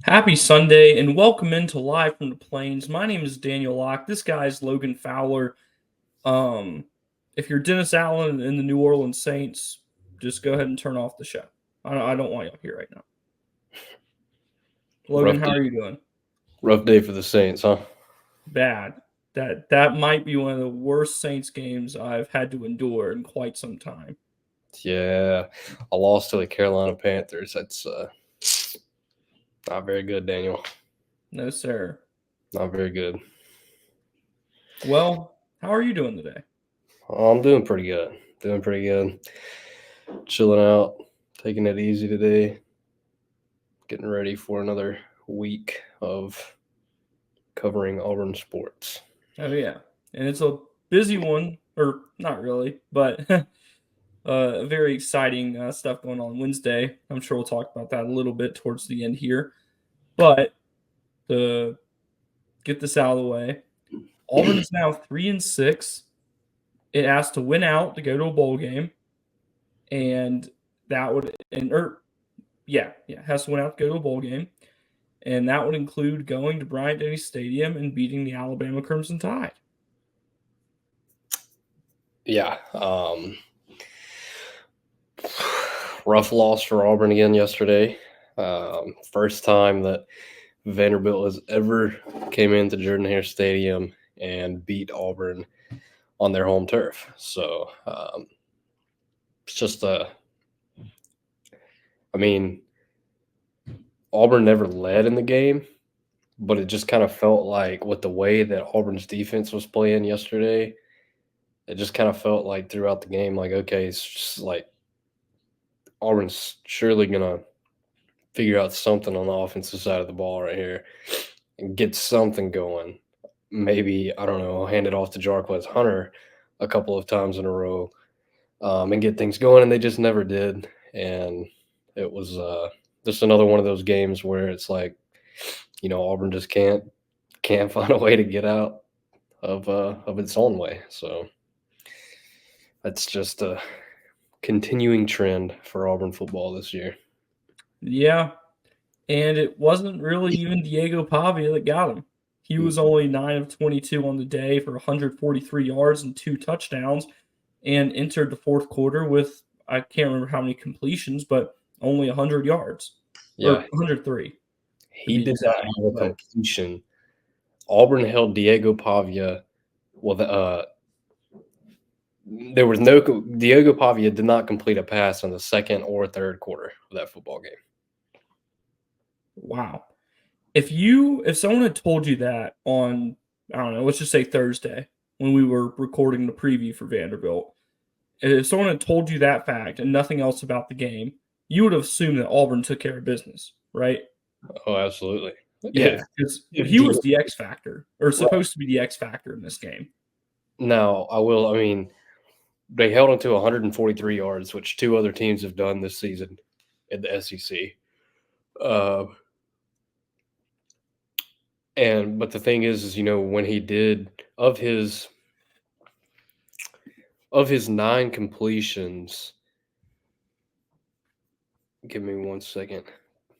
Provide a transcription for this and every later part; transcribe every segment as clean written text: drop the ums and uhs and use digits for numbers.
Happy Sunday and welcome into Live from the Plains. My name is Daniel Locke. This guy's Logan Fowler. Um, if you're Dennis Allen and the New Orleans Saints, just go ahead and turn off the show. I don't want y'all here right now. Logan, Rough how day, are you doing? rough day for the Saints, huh? Bad. That might be one of the worst Saints games I've had to endure in quite some time. Yeah, a loss to the Carolina Panthers. That's not very good, Daniel. No, sir. Not very good. Well, how are you doing today? I'm doing pretty good. Doing pretty good. Chilling out, taking it easy today. Getting ready for another week of covering Auburn sports. Oh yeah, and it's a busy one, or not really, but very exciting stuff going on Wednesday. I'm sure we'll talk about that a little bit towards the end here. But to get this out of the way, Auburn is now 3-6. It has to win out to go to a bowl game, and that would it has to win out to go to a bowl game, and that would include going to Bryant Denny Stadium and beating the Alabama Crimson Tide. Yeah, rough loss for Auburn again yesterday. First time that Vanderbilt has ever came into Jordan-Hare Stadium and beat Auburn on their home turf. So it's just I mean, Auburn never led in the game, but it just kind of felt like with the way that Auburn's defense was playing yesterday, it just kind of felt like throughout the game, like, okay, it's just like Auburn's surely going to figure out something on the offensive side of the ball right here and get something going. Maybe, I don't know, hand it off to Jarquez Hunter a couple of times in a row and get things going, and they just never did. And it was just another one of those games where it's like, Auburn just can't find a way to get out of its own way. So that's just a continuing trend for Auburn football this year. Yeah, and it wasn't really even Diego Pavia that got him. He was only 9 of 22 on the day for 143 yards and 2 touchdowns, and entered the fourth quarter with, I can't remember how many completions, but only 100 yards, Yeah, or 103 to he be did not exact. have a But completion. Auburn held Diego Pavia. Well, there was no Diego Pavia did not complete a pass in the second or third quarter of that football game. wow, if someone had told you that on, I don't know, let's just say Thursday when we were recording the preview for Vanderbilt, if someone had told you that fact and nothing else about the game, you would have assumed that Auburn took care of business, right? Oh, absolutely. Yeah, because If he was Diego, the X factor, or right. supposed to be the X factor in this game. Now, I mean, they held him to 143 yards, which two other teams have done this season in the SEC. Uh, but the thing is, when he did of his 9 completions, give me 1 second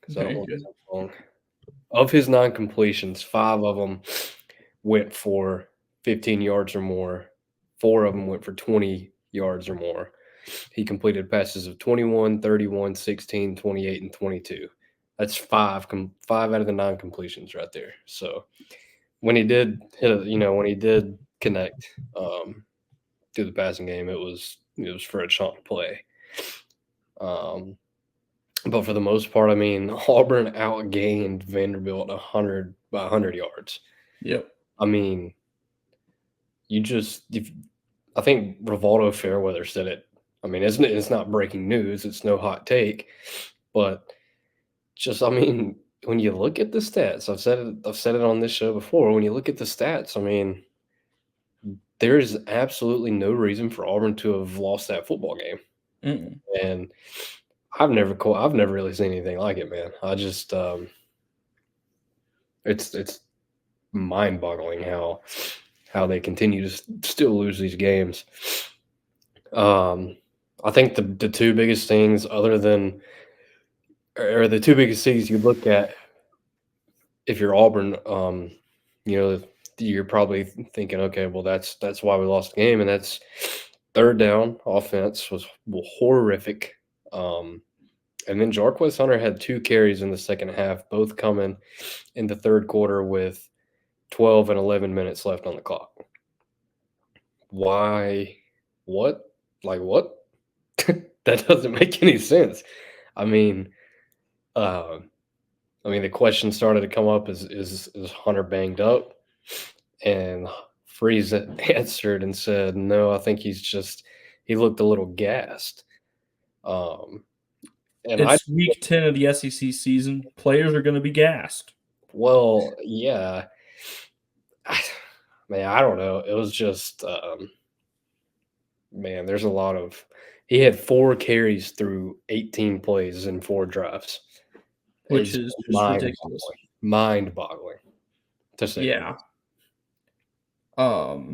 because I don't Okay, want to good. talk long. Of his 9 completions, 5 of them went for 15 yards or more. 4 of them went for 20 yards or more. He completed passes of 21, 31, 16, 28, and 22. That's 5 out of the 9 completions right there. So when he did when he did connect through the passing game, it was for a chunk play. Um, but for the most part, I mean, Auburn outgained Vanderbilt 100 yards. Yep. I mean, if I think Rivaldo Fairweather said it. I mean, it's not breaking news. It's no hot take, but I mean, when you look at the stats, I've said it on this show before. When you look at the stats, I mean, there is absolutely no reason for Auburn to have lost that football game, Mm-mm. and I've never really seen anything like it, man. I just it's mind boggling how they continue to still lose these games. Um, I think the two biggest things, other than or the two biggest things you look at if you're Auburn, you're probably thinking, okay, well, that's why we lost the game, and that's third down offense was horrific. And then Jarquez Hunter had 2 carries in the second half, both coming in the third quarter with 12 and 11 minutes left on the clock. Why? What? Like what? That doesn't make any sense. I mean, uh, the question started to come up: is Hunter banged up? And Freeze answered and said, "No, I think he looked a little gassed." Um, and I It's week 10 of the SEC season. Players are going to be gassed. well, yeah, man, I don't know. It was just man, there's a lot of. He had 4 carries through 18 plays in 4 drives. Which It's is just ridiculous. mind boggling to say the Yeah.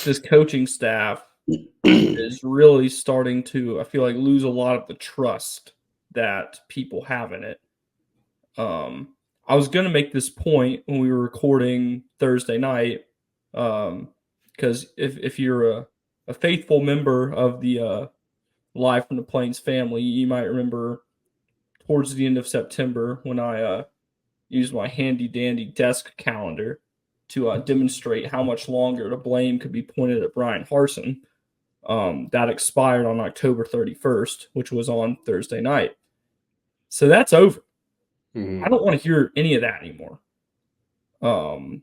This coaching staff least. is really starting to, I feel like, lose a lot of the trust that people have in it. I was going to make this point when we were recording Thursday night, because if you're a faithful member of the Live from the Plains family, you might remember towards the end of September when I used my handy dandy desk calendar to demonstrate how much longer the blame could be pointed at Brian Harsin. That expired on October 31st, which was on Thursday night. So that's over. Mhm. I don't want to hear any of that anymore. Um,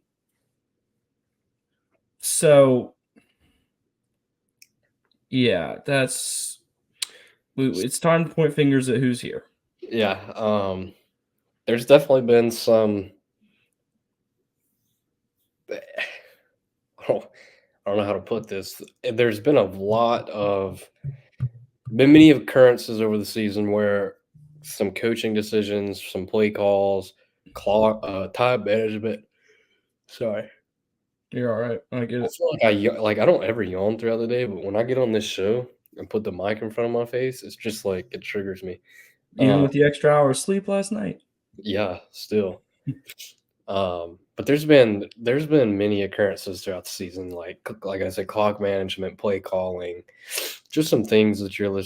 so yeah, it's time to point fingers at who's here. Yeah, there's definitely been some. I don't know how to put this. There's been a lot of been many occurrences over the season where some coaching decisions, some play calls, time management. Sorry, You're all right. I get I it. feel like I don't ever yawn throughout the day, but when I get on this show and put the mic in front of my face, it's just like it triggers me. Even Uh, with the extra hour of sleep last night. yeah, still. But there's been many occurrences throughout the season, like I said, clock management, play calling, just some things that you're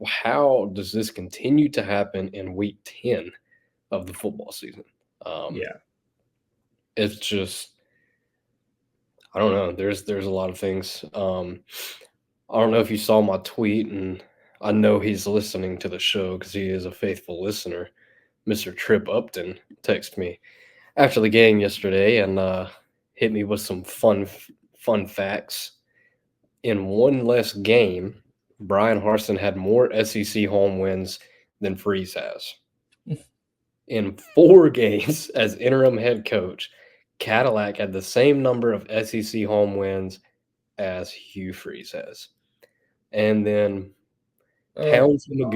how does this continue to happen in week 10 of the football season? Um, Yeah. it's just I don't know. There's a lot of things. I don't know if you saw my tweet, and I know he's listening to the show because he is a faithful listener. Mr. Trip Upton texted me after the game yesterday and hit me with some fun facts. In one less game, Brian Harsin had more SEC home wins than Freeze has. In 4 games as interim head coach, Cadillac had the same number of SEC home wins as Hugh Freeze has. And then Oh Towns Magoo.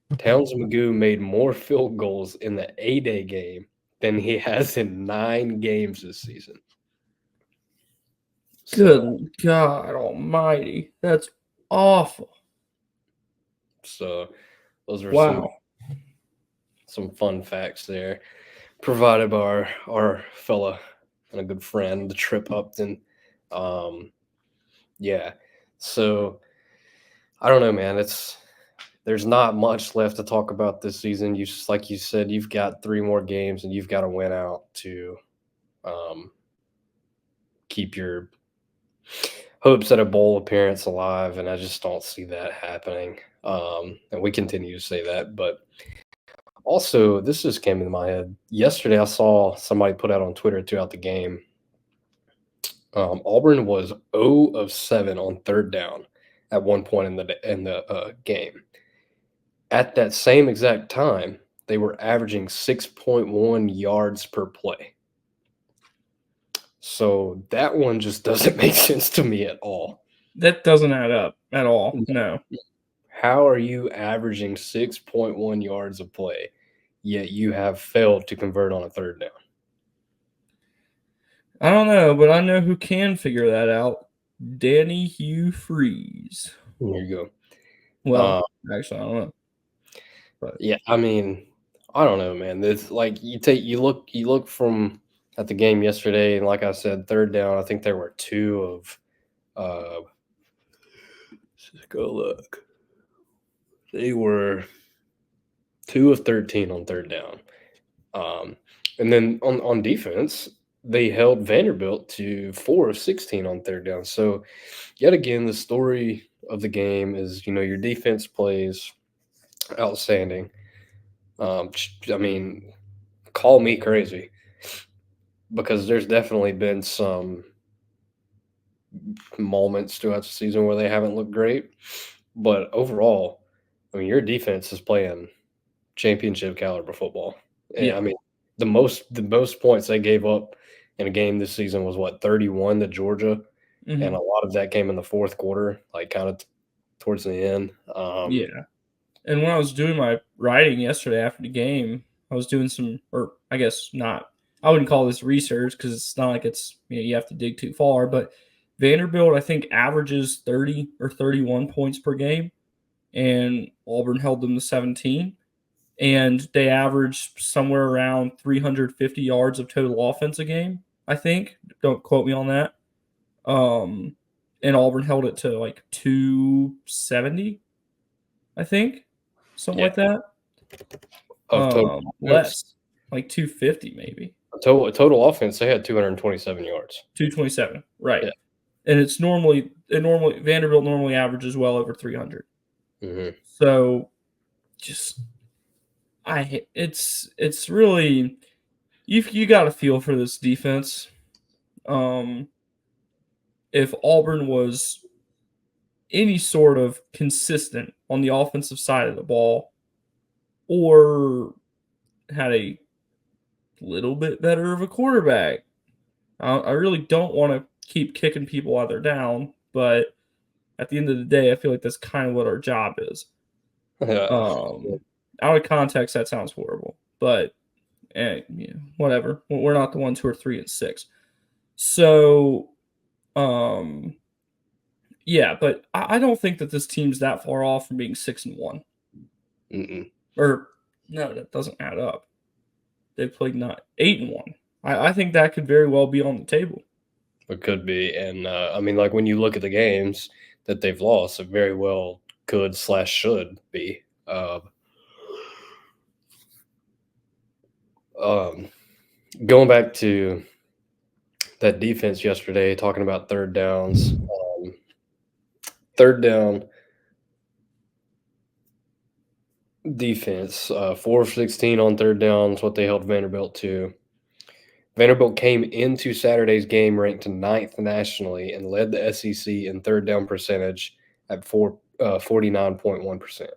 God. Towns Magoo made more field goals in the A-Day game than he has in 9 games this season. So, Good God Almighty. That's awful. so those are Wow. some fun facts there, provided by our fella and a good friend, the Trip Upton. Yeah. So I don't know, man. There's not much left to talk about this season. Like you said, you've got 3 more games and you've got to win out to um, keep your hopes at a bowl appearance alive, and I just don't see that happening. And we continue to say that, but also this just came into my head yesterday. I saw somebody put out on Twitter throughout the game. Auburn was 0 of 7 on third down at one point in the game. At that same exact time, they were averaging 6.1 yards per play. So that one just doesn't make sense to me at all. That doesn't add up at all. No. How are you averaging 6.1 yards a play, yet you have failed to convert on a third down? I don't know, but I know who can figure that out. Danny Hugh Freeze. There you go. Well, actually, I don't know. But Yeah, I don't know, man. It's like you look from at the game yesterday, and like I said, third down. I think there were two of let's go look. They were 2 of 13 on third down. And then on defense, they held Vanderbilt to 4 of 16 on third down. So yet again, the story of the game is your defense plays outstanding. I mean, call me crazy because there's definitely been some moments throughout the season where they haven't looked great, but overall, I mean, your defense is playing championship caliber football. And Yeah. I mean, the most points they gave up in a game this season was what 31 to Georgia, and Hmm. a lot of that came in the fourth quarter, like kind of towards the end. Yeah. And when I was doing my writing yesterday after the game, I was doing some, or I guess not. I wouldn't call this research because it's not like it's you have to dig too far. But Vanderbilt, I think, averages 30 or 31 points per game, and Auburn held them to 17. And they averaged somewhere around 350 yards of total offense a game. I think. Don't quote me on that. Um, and Auburn held it to like 270, I think, something Yeah, like that. of total offense, Less, like 250 maybe, total offense, they had 227 yards. 227, right? Yeah. And it normally Vanderbilt normally averages well over 300. Hmm. So just it's really you got to feel for this defense. Um, if Auburn was any sort of consistent on the offensive side of the ball, or had a little bit better of a quarterback. I really don't want to keep kicking people while they're down, but at the end of the day, I feel like that's kind of what our job is. Yeah. Um, Out of context, that sounds horrible, but yeah, whatever. We're not the ones who are 3-6. So, um, yeah, but I don't think that this team's that far off from being 6-1. Mm-mm. Or no, that doesn't add up. They played not 8-1. I think that could very well be on the table. It could be, and I mean, like when you look at the games that they've lost, it very well could slash should be. Um, Going back to that defense yesterday, talking about third downs. Third down defense, 4 of 16 on third downs, what they held Vanderbilt to. Vanderbilt came into Saturday's game ranked ninth nationally and led the SEC in third down percentage at 49.1%.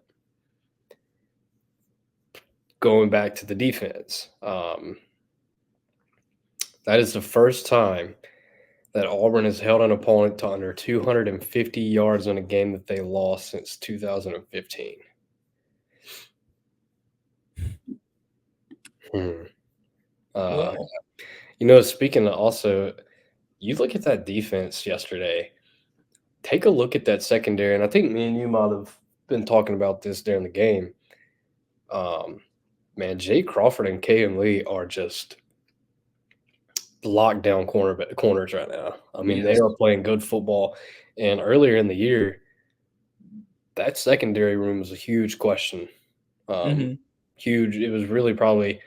Going back to the defense, that is the first time that Auburn has held an opponent to under 250 yards in a game that they lost since 2015. Hmm. Uh, Well, Speaking of also, you look at that defense yesterday, take a look at that secondary, and I think me and you might have been talking about this during the game. Um, Man, Jay Crawford and Kaden Lee are just lockdown corners right now. I mean, they yes. are playing good football. And earlier in the year, that secondary room was a huge question. Um, Mhm. Huge. It was really probably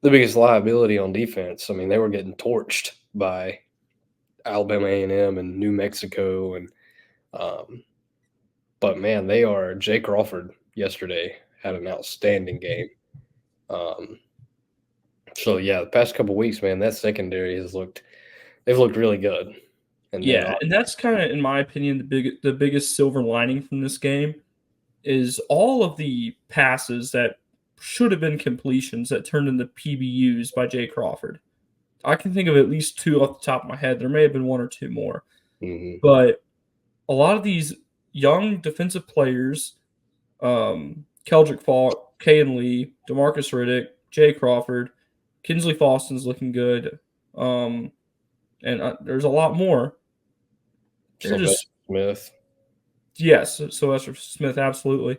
the biggest liability on defense. I mean, they were getting torched by Alabama A&M and New Mexico, and um, but man, they are. Jay Crawford yesterday had an outstanding game. Um, so yeah, the past couple weeks, man, that secondary they've looked really good. And then Yeah, and that's kinda, in my opinion, the biggest silver lining from this game is all of the passes that should have been completions that turned into PBUs by Jay Crawford. I can think of at least 2 off the top of my head. There may have been 1 or 2 more, mhm, but a lot of these young defensive players, Keldrick Faulk, Kaden Lee, Demarcus Riddick, Jay Crawford, Kinsley Faustin's looking good, um, and, there's a lot more. They're Sylvester just Smith. yes, Sylvester Smith, absolutely.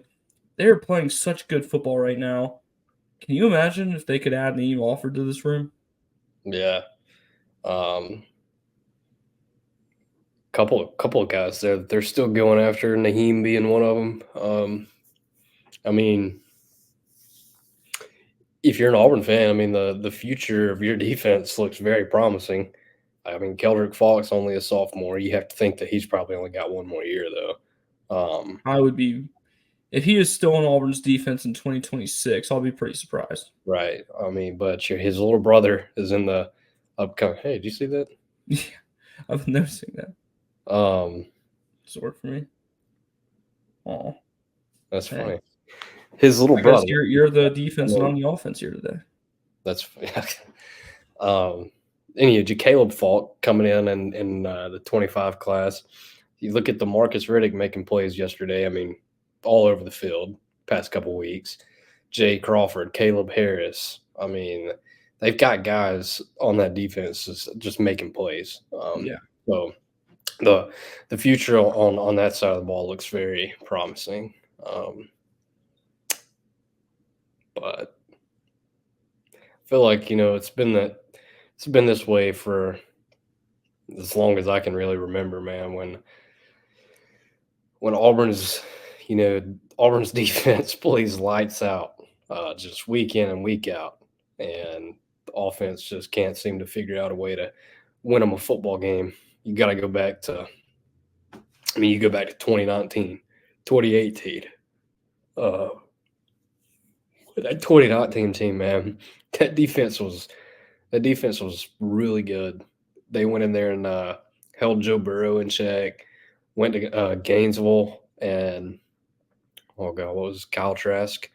They're playing such good football right now. Can you imagine if they could add Naeem Alford to this room? Yeah. Couple of guys there. They're still going after Naheem being one of them. I mean, if you're an Auburn fan, I mean the future of your defense looks very promising. I mean, Keldrick Faulk's only a sophomore. You have to think that he's probably only got one more year though. I would be if he is still on Auburn's defense in 2026. I'll be pretty surprised. Right. I mean, but his little brother is in the upcoming. Hey, did you see that? Yeah, I've been noticing that. Um, Does it work for me? Oh, that's hey. funny. His little I guess brother. you're the defense and I'm the offense here today. That's anyway, Caleb Falk coming in the 25 class. You look at the Marcus Riddick making plays yesterday. I mean, all over the field past couple weeks. Jay Crawford, Caleb Harris. I mean, they've got guys on that defense just making plays. Yeah. So the future on that side of the ball looks very promising. But I feel like it's been this way for as long as I can really remember, man. When Auburn's defense plays lights out, just week in and week out, and the offense just can't seem to figure out a way to win them a football game. You got to go back to, you go back to 2019, 2018. That 2019 team, man, that defense was really good. They went in there and held Joe Burrow in check. Went to Gainesville and what was Kyle Trask?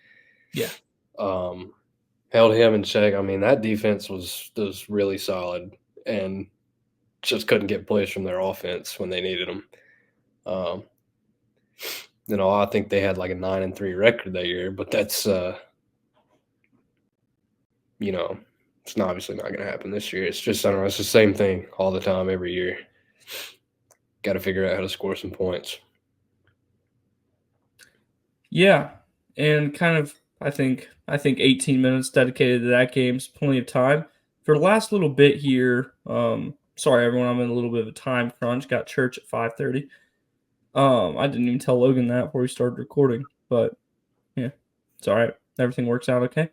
Yeah. Held him in check. I mean, that defense was really solid and just couldn't get plays from their offense when they needed them. I think they had like a 9-3 record that year, but that's it's obviously not going to happen this year. It's just, I don't know, it's the same thing all the time, every year. Got to figure out how to score some points. Yeah, and kind of, I think 18 minutes dedicated to that game's plenty of time. For the last little bit here, sorry everyone, I'm in a little bit of a time crunch. Got church at 5:30. I didn't even tell Logan that before we started recording, but yeah, it's all right. Everything works out okay.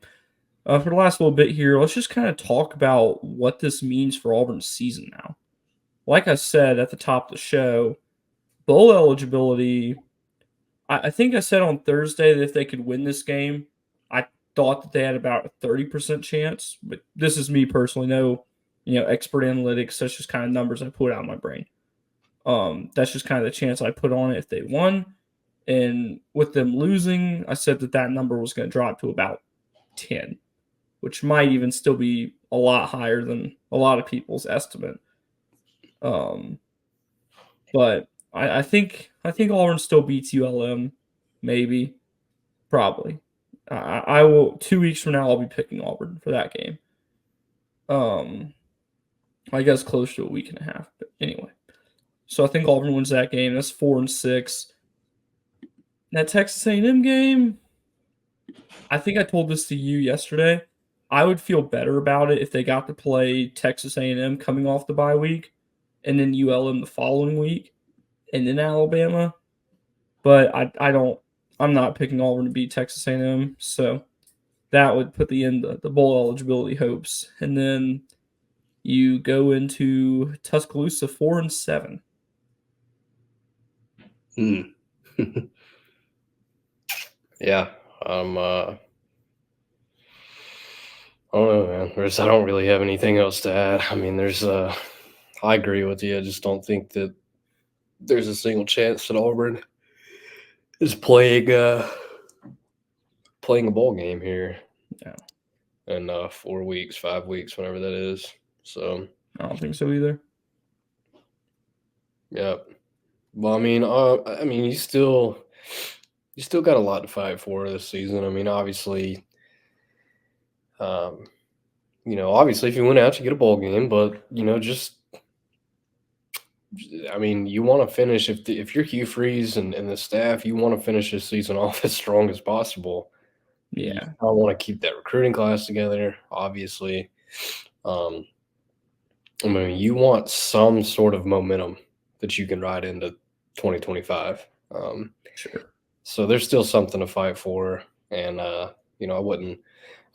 For the last little bit here, let's just kind of talk about what this means for Auburn's season now. Like I said at the top of the show, bowl eligibility. I think I said on Thursday that if they could win this game, I thought that they had about a 30% chance. But this is me personally, no, expert analytics. That's just kind of numbers I put out in my brain. That's just kind of the chance I put on it if they won. And with them losing, I said that number was going to drop to about 10, which might even still be a lot higher than a lot of people's estimate. But I think Auburn still beats ULM, maybe, probably. I will 2 weeks from now. I'll be picking Auburn for that game. I guess close to a week and a half. But anyway, so I think Auburn wins that game. That's 4-6. That Texas A&M game, I think I told this to you yesterday. I would feel better about it if they got to play Texas A&M coming off the bye week, and then ULM the following week, and then Alabama. But I'm not picking Auburn to beat Texas A&M, so that would put the end the bowl eligibility hopes. And then you go into Tuscaloosa 4-7. Yeah. I don't know, man. I don't really have anything else to add. I mean, I agree with you. I just don't think that there's a single chance that Auburn is playing a bowl game here. Yeah. In 4 weeks, 5 weeks, whenever that is. So I don't think so either. Yeah. Well, I mean, you still got a lot to fight for this season. I mean, obviously, obviously, if you win out, you get a bowl game. But you want to finish if you're Hugh Freeze and the staff, you want to finish this season off as strong as possible. You Yeah, don't want to keep that recruiting class together, obviously. Um, I mean, you want some sort of momentum that you can ride into 2025. sure. So there's still something to fight for, and I wouldn't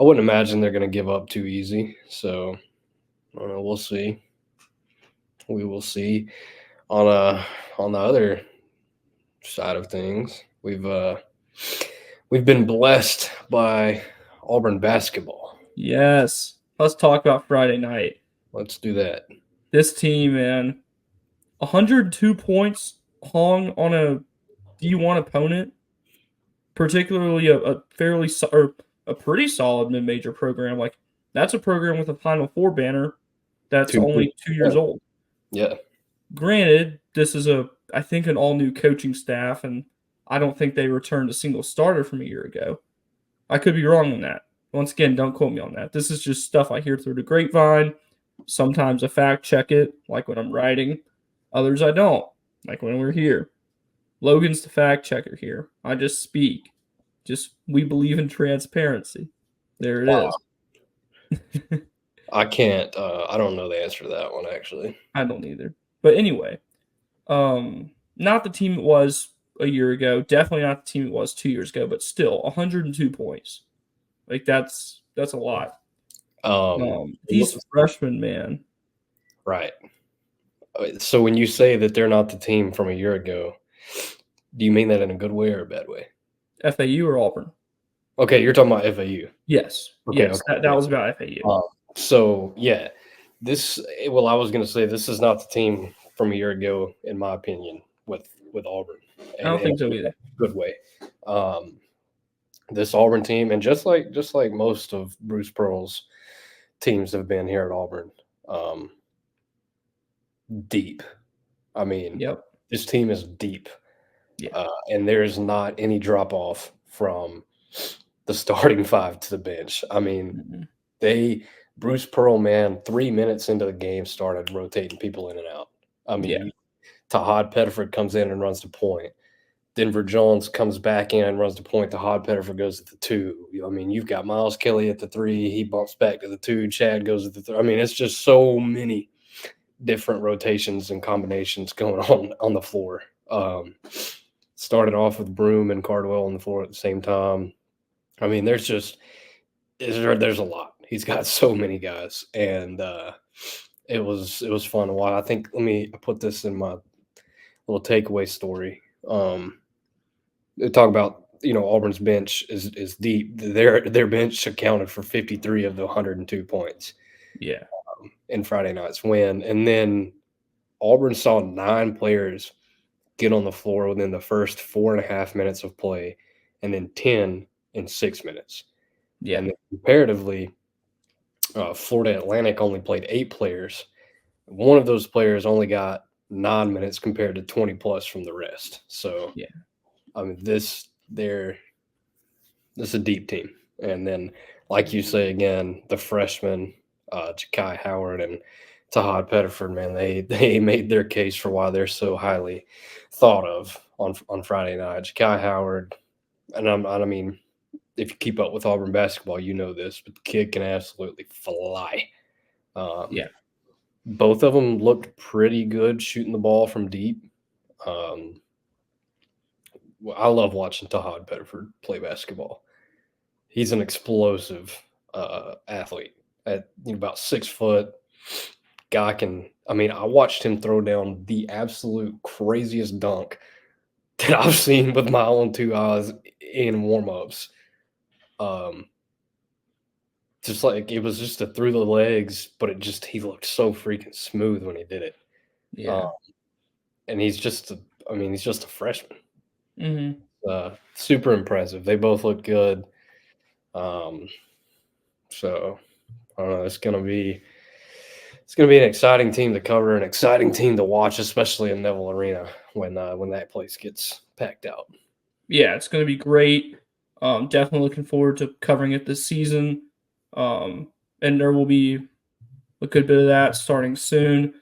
imagine they're going to give up too easy. So we'll see. We will see. On the other side of things, we've been blessed by Auburn basketball. Yes. Let's talk about Friday night. Let's do that. This team, man, 102 points hung on a D1 opponent, particularly a fairly or a pretty solid mid-major program. Like that's a program with a Final Four banner that's 2 years. only 2 years old. Yeah. Granted, this is I think an all new coaching staff, and I don't think they returned a single starter from a year ago. I could be wrong on that. Once again, don't quote me on that. This is just stuff I hear through the grapevine. Sometimes I fact check it, like when I'm writing. Others I don't, like when we're here. Logan's the fact checker here. I just speak. We believe in transparency. There it is. I can't. I don't know the answer to that one actually. I don't either. But anyway, not the team it was a year ago. Definitely not the team it was 2 years ago. But still, 102 points. Like that's a lot. These freshmen, man. Right. So when you say that they're not the team from a year ago, do you mean that in a good way or a bad way? FAU or Auburn? Okay, you're talking about FAU. Yes. Okay, Yes. okay, That okay. was about FAU. So yeah, I was going to say this is not the team from a year ago, in my opinion, with Auburn, I and don't in think so either. a good way. Um, this Auburn team, and just like most of Bruce Pearl's teams have been here at Auburn, um, deep. I mean, Yep. this team is deep, Yeah. and there's not any drop off from the starting five to the bench. I mean, Mhm. they Bruce Pearl, man, 3 minutes into the game started rotating people in and out. I Yeah. mean, Tahad Pettiford comes in and runs the point. Denver Jones comes back in and runs the point. Tahad Pettiford goes at the two. I mean, you've got Miles Kelly at the three. He bumps back to the two. Chad goes at the three. I mean, it's just so many different rotations and combinations going on the floor. Started off with Broom and Cardwell on the floor at the same time. I mean, there's a lot. He's got so many guys, and it was fun to watch. I think let me put this in my little takeaway story. They talk about Auburn's bench is deep. Their bench accounted for 53 of the 102 points Yeah. in Friday night's win, and then Auburn saw 9 players get on the floor within the first 4.5 minutes of play, and then 10 in 6 minutes. Yeah. And then comparatively, Florida Atlantic only played 8 players. One of those players only got 9 minutes compared to 20 plus from the rest. So, Yeah. I mean, this is a deep team. And then, like you say again, the freshmen, Ja'Kai Howard and Tahad Pettiford, man, they made their case for why they're so highly thought of on Friday night. Ja'Kai Howard, and I mean, if you keep up with Auburn basketball, you know this, but the kid can absolutely fly. Um, Yeah. both of them looked pretty good shooting the ball from deep. Um, I love watching Tahad Pettiford play basketball. He's an explosive athlete at about 6 foot. Guy can. I mean, I watched him throw down the absolute craziest dunk that I've seen with my own 2 eyes in warmups. Um, just like it was just a through the legs, but he looked so freaking smooth when he did it. Uh, Yeah. and he's just a freshman. Mhm. Super impressive. They both look good. Um, so I don't know. It's gonna be an exciting team to cover, an exciting team to watch, especially in Neville Arena when that place gets packed out. Yeah, it's gonna be great. Definitely looking forward to covering it this season. Um, and there will be a good bit of that starting soon.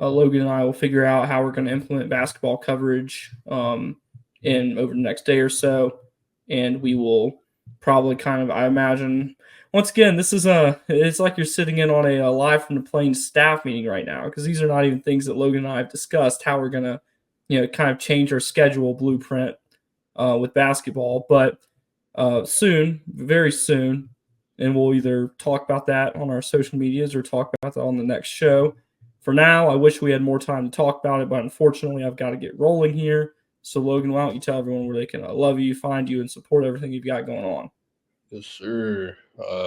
Logan and I will figure out how we're going to implement basketball coverage in over the next day or so, and we will probably kind of, I imagine. Once again, this is it's like you're sitting in on a live from the Plains staff meeting right now because these are not even things that Logan and I have discussed how we're gonna, kind of change our schedule blueprint with basketball. But soon, very soon, and we'll either talk about that on our social medias or talk about that on the next show. For now, I wish we had more time to talk about it, but unfortunately, I've got to get rolling here. So, Logan, why don't you tell everyone where they can love you, find you, and support everything you've got going on? Yes, sir.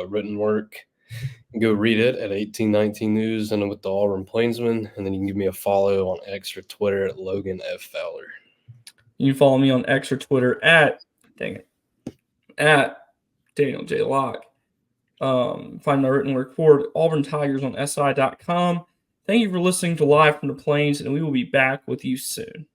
Written work. Go read it at 1819 News and with the Auburn Plainsman. And then you can give me a follow on X or Twitter at Logan F. Fowler. You can follow me on X or Twitter at Daniel J. Locke. Find my written report, Auburn Tigers on SI.com. Thank you for listening to Live from the Plains, and we will be back with you soon.